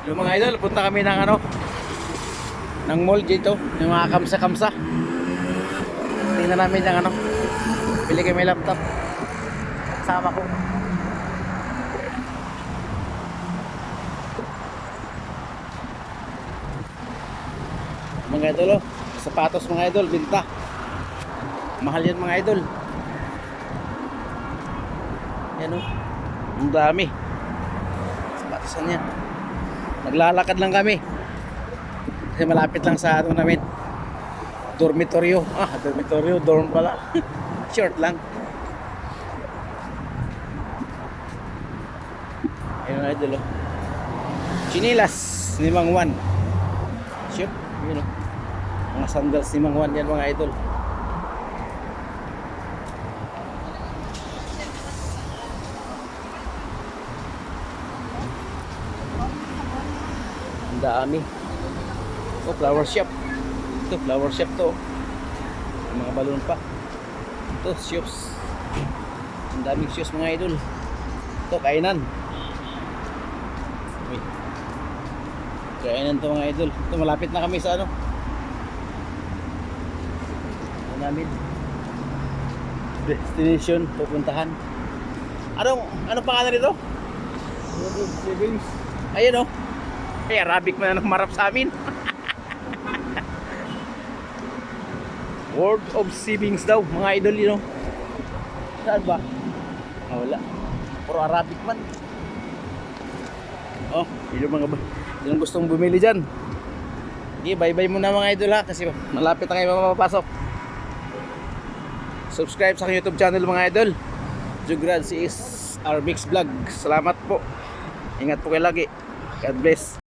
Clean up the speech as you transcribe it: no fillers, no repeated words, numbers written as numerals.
Yung mga idol, punta kami ng ano, ng mall dito, yung mga kamsa-kamsa. Tingnan namin yung ano, bili kami laptop. Kasama ko. Mga idol, oh, sapatos mga idol, binta. Mahal yan mga idol. Yan oh, ang dami. Sapatosan yan. Naglalakad lang kami kasi malapit lang sa ano namin, dormitoryo. Dormitoryo, dorm pala. Short lang. Ayun na idol oh. Chinilas ni Mang Juan. Shoot, yun oh. Mga sandals ni Mang Juan yan mga idol. Ang dami. Oh, flower shop. Ito, flower shop to. Mga balon pa. Ito, shops. Ang daming shoes mga idol. Ito, kainan. Uy. Kainan to mga idol. Ito, malapit na kami sa ano. Ano namin? Destination, pupuntahan. Anong pangalan nito? Ayun oh. Ay, Arabic man ang marap sa amin. World of Savings daw, mga idol yun. Know? Saan ba? Wala. Puro Arabic man. Oh, yun yung gustong bumili dyan. Okay, bye-bye muna mga idol ha. Kasi malapit na kayo mapapasok. Subscribe sa aking YouTube channel mga idol. Jugrad is our mix vlog. Salamat po. Ingat po kayo lagi. God bless.